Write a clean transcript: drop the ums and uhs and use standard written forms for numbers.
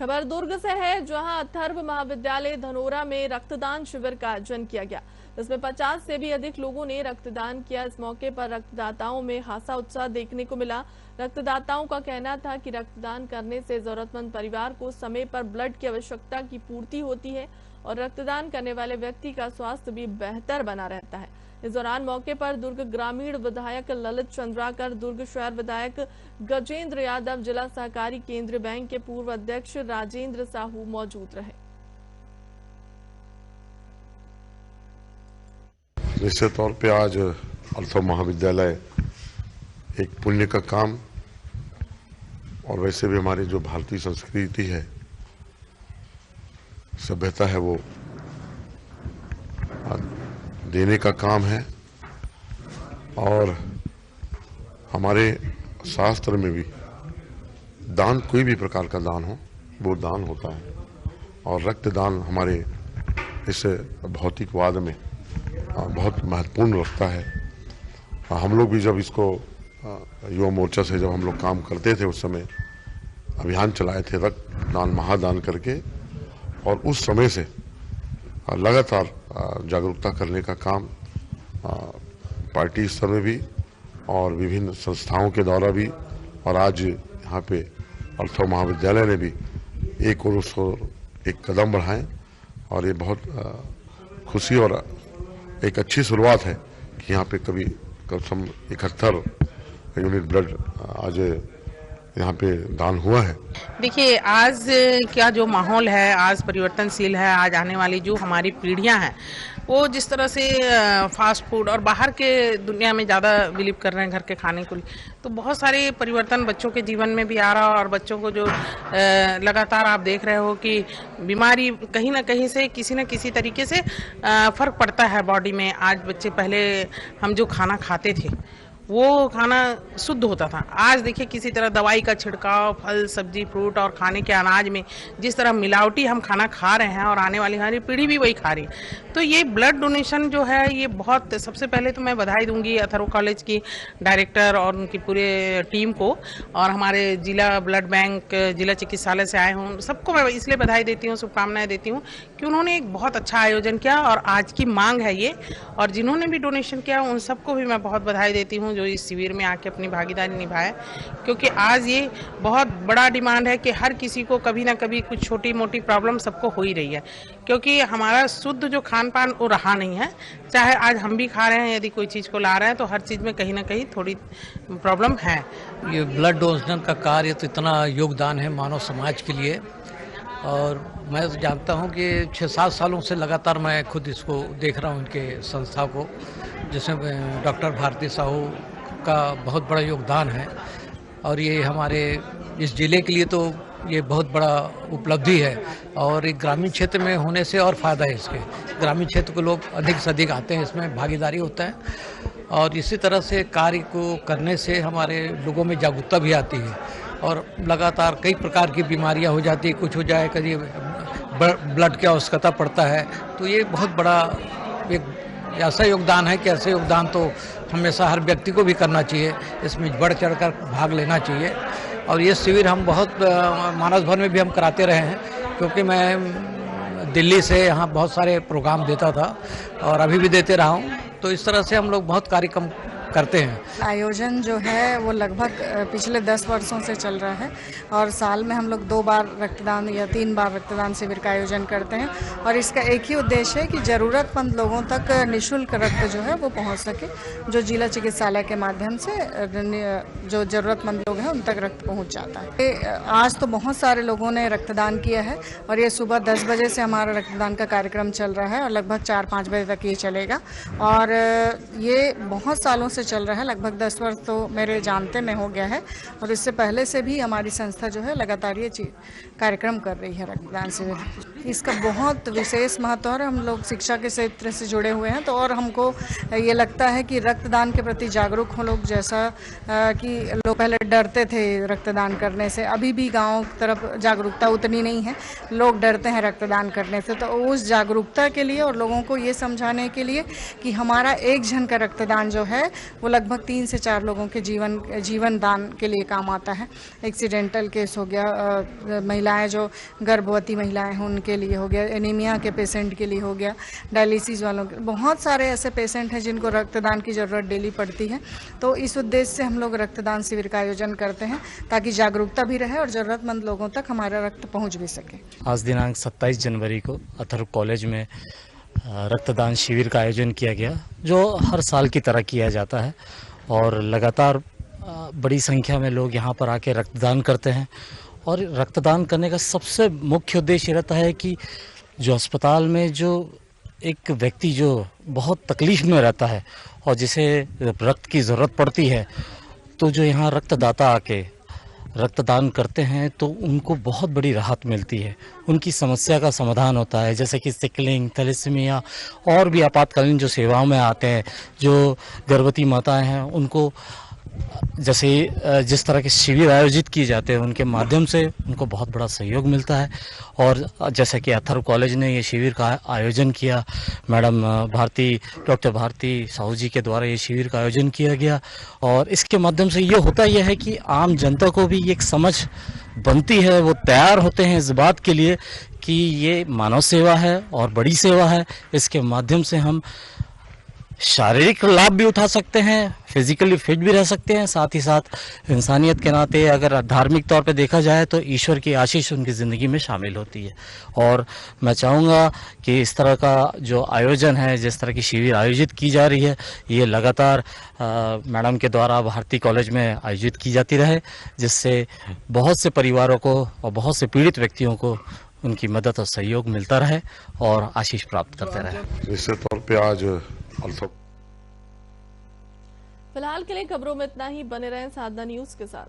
खबर दुर्ग से है, जहां अथर्व महाविद्यालय धनोरा में रक्तदान शिविर का आयोजन किया गया। इसमें 50 से भी अधिक लोगों ने रक्तदान किया। इस मौके पर रक्तदाताओं में खासा उत्साह देखने को मिला। रक्तदाताओं का कहना था कि रक्तदान करने से जरूरतमंद परिवार को समय पर ब्लड की आवश्यकता की पूर्ति होती है और रक्तदान करने वाले व्यक्ति का स्वास्थ्य भी बेहतर बना रहता है। इस दौरान मौके पर दुर्ग ग्रामीण विधायक ललित चंद्राकर, दुर्ग शहर विधायक गजेंद्र यादव, जिला सहकारी केंद्रीय बैंक के पूर्व अध्यक्ष राजेंद्र साहू मौजूद रहे। निश्चित तौर पे आज अथर्व महाविद्यालय एक पुण्य का काम, और वैसे भी हमारी जो भारतीय संस्कृति है, सभ्यता है, वो देने का काम है। और हमारे शास्त्र में भी दान, कोई भी प्रकार का दान हो, वो दान होता है। और रक्तदान हमारे इस भौतिकवाद में बहुत महत्वपूर्ण रखता है। हम लोग भी जब इसको युवा मोर्चा से जब हम लोग काम करते थे, उस समय अभियान चलाए थे रक्तदान महादान करके, और उस समय से लगातार जागरूकता करने का काम पार्टी स्तर में भी और विभिन्न संस्थाओं के द्वारा भी, और आज यहाँ पे अथर्व महाविद्यालय ने भी एक और उसको एक कदम बढ़ाएं, और ये बहुत खुशी और एक अच्छी शुरुआत है कि यहाँ पे कभी कम 71 यूनिट ब्लड आज यहाँ पे दान हुआ है। देखिए, आज क्या जो माहौल है, आज परिवर्तनशील है। आज आने वाली जो हमारी पीढ़ियां हैं, वो जिस तरह से फास्ट फूड और बाहर के दुनिया में ज़्यादा बिलीव कर रहे हैं घर के खाने को, तो बहुत सारे परिवर्तन बच्चों के जीवन में भी आ रहा है। और बच्चों को जो लगातार आप देख रहे हो कि बीमारी कहीं ना कहीं से किसी न किसी तरीके से फ़र्क पड़ता है बॉडी में। आज बच्चे, पहले हम जो खाना खाते थे वो खाना शुद्ध होता था। आज देखिए किसी तरह दवाई का छिड़काव, फल सब्जी फ्रूट और खाने के अनाज में जिस तरह मिलावटी हम खाना खा रहे हैं, और आने वाली हमारी पीढ़ी भी वही खा रही है। तो ये ब्लड डोनेशन जो है, ये बहुत, सबसे पहले तो मैं बधाई दूंगी अथर्व कॉलेज की डायरेक्टर और उनकी पूरे टीम को, और हमारे जिला ब्लड बैंक, जिला चिकित्सालय से आए हूँ, सबको मैं इसलिए बधाई देती हूँ, शुभकामनाएं देती हूँ कि उन्होंने एक बहुत अच्छा आयोजन किया। और आज की मांग है ये, और जिन्होंने भी डोनेशन किया उन सबको भी मैं बहुत बधाई देती हूँ जो इस शिविर में आके अपनी भागीदारी निभाए। क्योंकि आज ये बहुत बड़ा डिमांड है कि हर किसी को कभी ना कभी कुछ छोटी मोटी प्रॉब्लम सबको हो ही रही है, क्योंकि हमारा शुद्ध जो खान पान वो रहा नहीं है। चाहे आज हम भी खा रहे हैं, यदि कोई चीज़ को ला रहे हैं, तो हर चीज़ में कहीं ना कहीं थोड़ी प्रॉब्लम है। ये ब्लड डोनेशन का कार्य तो इतना योगदान है मानव समाज के लिए, और मैं तो जानता हूँ कि 6-7 सालों से लगातार मैं खुद इसको देख रहा हूँ, इनके संस्था को, जिसमें डॉक्टर भारती साहू का बहुत बड़ा योगदान है। और ये हमारे इस ज़िले के लिए तो ये बहुत बड़ा उपलब्धि है, और एक ग्रामीण क्षेत्र में होने से और फ़ायदा है इसके। ग्रामीण क्षेत्र के लोग अधिक से अधिक आते हैं, इसमें भागीदारी होता है, और इसी तरह से कार्य को करने से हमारे लोगों में जागरूकता भी आती है। और लगातार कई प्रकार की बीमारियां हो जाती है, कुछ हो जाए, कभी ब्लड की आवश्यकता पड़ता है। तो ये बहुत बड़ा एक ऐसा योगदान है कि ऐसे योगदान तो हमेशा हर व्यक्ति को भी करना चाहिए, इसमें बढ़ चढ़ कर भाग लेना चाहिए। और ये शिविर हम बहुत मानस भवन में भी हम कराते रहे हैं, क्योंकि मैं दिल्ली से यहाँ बहुत सारे प्रोग्राम देता था और अभी भी देते रहा हूँ। तो इस तरह से हम लोग बहुत कार्यक्रम करते हैं। आयोजन जो है वो लगभग पिछले 10 वर्षों से चल रहा है, और साल में हम लोग 2 बार रक्तदान या 3 बार रक्तदान शिविर का आयोजन करते हैं। और इसका एक ही उद्देश्य है कि ज़रूरतमंद लोगों तक निःशुल्क रक्त जो है वो पहुंच सके, जो जिला चिकित्सालय के माध्यम से जो ज़रूरतमंद लोग हैं उन तक रक्त पहुँच जाता है। आज तो बहुत सारे लोगों ने रक्तदान किया है, और ये सुबह 10 बजे से हमारा रक्तदान का कार्यक्रम चल रहा है, और लगभग 4-5 बजे तक ये चलेगा। और ये बहुत सालों से चल रहा है, लगभग 10 वर्ष तो मेरे जानते में हो गया है। और इससे पहले से भी हमारी संस्था जो है लगातार ये कार्यक्रम कर रही है रक्तदान शिविर। इसका बहुत विशेष महत्व है। हम लोग शिक्षा के क्षेत्र से जुड़े हुए हैं, तो और हमको ये लगता है कि रक्तदान के प्रति जागरूक हो लोग। जैसा कि लोग पहले डरते थे रक्तदान करने से, अभी भी गाँव तरफ जागरूकता उतनी नहीं है, लोग डरते हैं रक्तदान करने से। तो उस जागरूकता के लिए और लोगों को ये समझाने के लिए कि हमारा एक जन का रक्तदान जो है वो लगभग 3 से 4 लोगों के जीवन दान के लिए काम आता है। एक्सीडेंटल केस हो गया, महिलाएं जो गर्भवती महिलाएं हैं उनके लिए हो गया, एनीमिया के पेशेंट के लिए हो गया, डायलिसिस वालों के, बहुत सारे ऐसे पेशेंट हैं जिनको रक्तदान की ज़रूरत डेली पड़ती है। तो इस उद्देश्य से हम लोग रक्तदान शिविर का आयोजन करते हैं ताकि जागरूकता भी रहे और ज़रूरतमंद लोगों तक हमारा रक्त पहुंच भी सके। आज दिनांक 27 जनवरी को अथर्व कॉलेज में रक्तदान शिविर का आयोजन किया गया, जो हर साल की तरह किया जाता है और लगातार बड़ी संख्या में लोग यहाँ पर आके रक्तदान करते हैं। और रक्तदान करने का सबसे मुख्य उद्देश्य रहता है कि जो अस्पताल में जो एक व्यक्ति जो बहुत तकलीफ में रहता है और जिसे रक्त की ज़रूरत पड़ती है, तो जो यहाँ रक्तदाता आके रक्तदान करते हैं तो उनको बहुत बड़ी राहत मिलती है, उनकी समस्या का समाधान होता है। जैसे कि सिकलिंग, थैलेसीमिया और भी आपातकालीन जो सेवाओं में आते हैं, जो गर्भवती माताएं हैं, उनको जैसे जिस तरह के शिविर आयोजित किए जाते हैं उनके माध्यम से उनको बहुत बड़ा सहयोग मिलता है। और जैसे कि अथर्व कॉलेज ने ये शिविर का आयोजन किया, मैडम डॉक्टर भारती साहू जी के द्वारा ये शिविर का आयोजन किया गया और इसके माध्यम से ये होता यह है कि आम जनता को भी एक समझ बनती है, वो तैयार होते हैं इस बात के लिए कि ये मानव सेवा है और बड़ी सेवा है। इसके माध्यम से हम शारीरिक लाभ भी उठा सकते हैं, फिजिकली फिट भी रह सकते हैं, साथ ही साथ इंसानियत के नाते अगर धार्मिक तौर पे देखा जाए तो ईश्वर की आशीष उनकी ज़िंदगी में शामिल होती है। और मैं चाहूँगा कि इस तरह का जो आयोजन है, जिस तरह की शिविर आयोजित की जा रही है, ये लगातार मैडम के द्वारा भारती कॉलेज में आयोजित की जाती रहे, जिससे बहुत से परिवारों को और बहुत से पीड़ित व्यक्तियों को उनकी मदद और सहयोग मिलता रहे और आशीष प्राप्त करते रहे। निश्चित तौर पे आज फिलहाल के लिए खबरों में इतना ही। बने रहें साधना न्यूज के साथ।